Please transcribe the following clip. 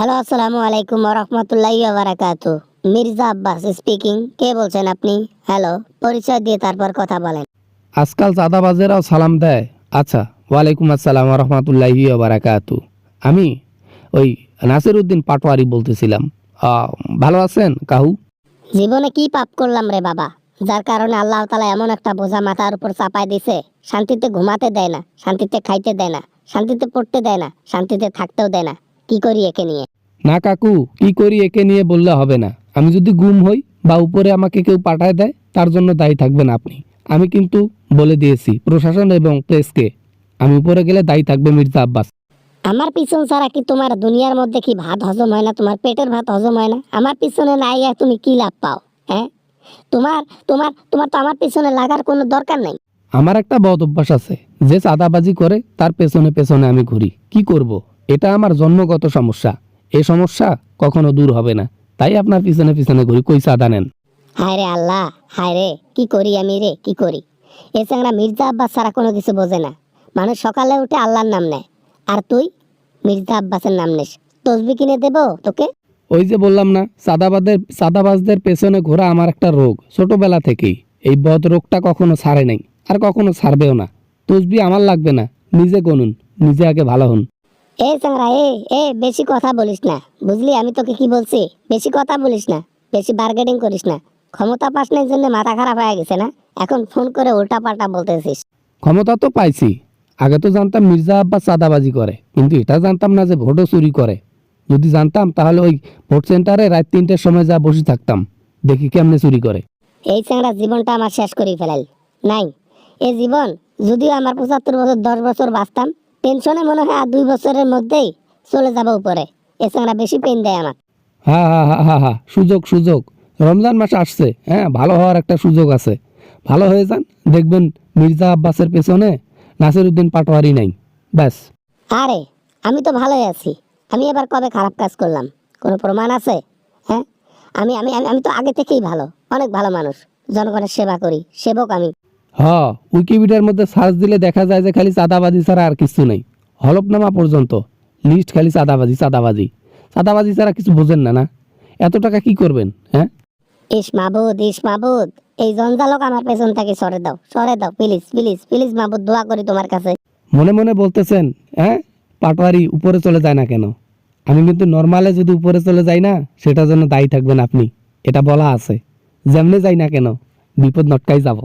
Hello, আসসালামু আলাইকুম ওয়া রাহমাতুল্লাহি ওয়া বারাকাতুহু। মির্জা আব্বাস স্পিকিং। কে বলছেন আপনি? হ্যালো, পরিচয় দিয়ে তারপর কথা বলেন। আজকাল চাঁদাবাজেরাও সালাম দেয়। আচ্ছা, ওয়ালাইকুম আসসালাম রহমতুল্লাহি বারাকাতু। আমি ওই নাসির উদ্দিন পাটোয়ারি বলতেছিলাম। ভালো আছেন কাহু? জীবনে কি পাপ করলাম রে বাবা, যার কারণে আল্লাহ তাআলা এমন একটা বোঝা মাথার উপর চাপায় দিছে, শান্তিতে ঘুমাতে দেয় না, শান্তিতে খাইতে দেয় না, শান্তিতে পড়তে দেয় না, শান্তিতে থাকতেও দেয় না। কি করি একে নিয়ে? না কাকু, কি করি একে নিয়ে বললে হবে না। আমি যদি গুম হই বা উপরে আমাকে কেউ পাঠায় দেয়, তার জন্য দায়ী থাকবেন আপনি। আমি কিন্তু বলে দিয়েছি প্রশাসন এবং প্রেসকে, আমি উপরে গেলে দায়ী থাকবে মির্জা আব্বাস। আমার পিছন ছাড়া কি তোমার দুনিয়ার মধ্যে কি ভাত হজম হয় না? তোমার পেটের ভাত হজম হয় না? আমার পিছনে না আইয়া তুমি কি লাভ পাও? হ্যাঁ, তোমার তোমার তোমার তো আমার পিছনে লাগার কোনো দরকার নাই। আমার একটা বদ অভ্যাস আছে, যে চাঁদাবাজি করে তার পেছনে পেছনে আমি ঘুরি। কি করব? এটা আমার জন্মগত সমস্যা। এই সমস্যা কখনো দূর হবে না, তাই আপনার পিছনে পিছনে ঘুরি। কই চাঁদা নেন? হায় রে আল্লাহ, হায় রে, কি করি আমি রে, কি করি? এ চ্যাংড়া মির্জা আব্বাস ছাড়া কোনো কিছু বোঝে না। মানুষ সকালে উঠে আল্লাহর নাম নেয়, আর তুই মির্জা আব্বাসের নাম নিস। তসবি কিনে দেবো তোকে? ওই যে বললাম না, চাঁদাবাজদের পেছনে ঘোরা আমার একটা রোগ, ছোটবেলা থেকেই। এই বদ রোগটা কখনো ছাড়ে নাই, আর কখনো ছাড়বেও না। তসবি আমার লাগবে না, নিজে গনুন, নিজে আগে ভালো হন। এ চ্যাংড়া, এ বেশি কথা বলিস না, বুঝলি আমি তোকে কি বলছি? বেশি কথা বলিস না, বেশি বার্গেটিং করিস না। ক্ষমতা পাস নাই জন্য মাথা খারাপ হয়ে গেছে না? এখন ফোন করে উল্টা পাল্টা বলতেছিস। ক্ষমতা তো পাইছি। আগে তো জানতাম মির্জা আব্বাস চাঁদাবাজি করে, কিন্তু এটা জানতাম না যে ভোটও চুরি করে। যদি জানতাম তাহলে ওই ভোট সেন্টারে রাত 3টের সময় যা বসে থাকতাম, দেখি কেমনে চুরি করে। এই চ্যাংড়া জীবনটা আমার শেষ করে ফেলাল। নাই, এই জীবন যদিও আমার 75 বছর 10 বছর বাঁচতাম, টেনশনে মনে হয় আর 2 বছরের মধ্যেই চলে যাব উপরে। এ চ্যাংড়া বেশি পেন দেয় আমার। হা হা হা হা হা, সুযোগ সুযোগ। রমজান মাস আসছে, হ্যাঁ, ভালো হওয়ার একটা সুযোগ আছে। ভালো হয়ে যান, দেখবেন মির্জা আব্বাসের পেছনে নাসির উদ্দিন পাটোয়ারি নাই। ব্যাস। আরে, আমি তো ভালোই আছি। আমি এবার কবে খারাপ কাজ করলাম? কোনো প্রমাণ আছে? হ্যাঁ, আমি আমি আমি আমি তো আগে থেকেই ভালো, অনেক ভালো মানুষ। জনগণের সেবা করি, সেবক আমি। হ, উইকিপিডিয়ার মধ্যে সার্চ দিলে দেখা যায় যে খালি চাঁদাবাজি ছাড়া আর কিছু নেই। হলফনামা পর্যন্ত লিস্ট খালি চাঁদাবাজি চাঁদাবাজি চাঁদাবাজি ছাড়া কিছু বোঝেন না? না, এত টাকা কি করবেন? হ্যাঁ, ইস মাবুদ, এই জঞ্জালক আমার পেছন থেকে সরে দাও, সরে দাও, প্লিজ প্লিজ প্লিজ মাবুদ, দোয়া করি তোমার কাছে। মনে মনে বলতেছেন, হ্যাঁ, পাটোয়ারি উপরে চলে যায় না কেন? আমি কিন্তু নর্মালে যদি উপরে চলে যাই না, সেটার জন্য দায়ী থাকবেন আপনি। এটা বলা আছে, যেমনে যাই না কেন বিপদ নটকাই যাব।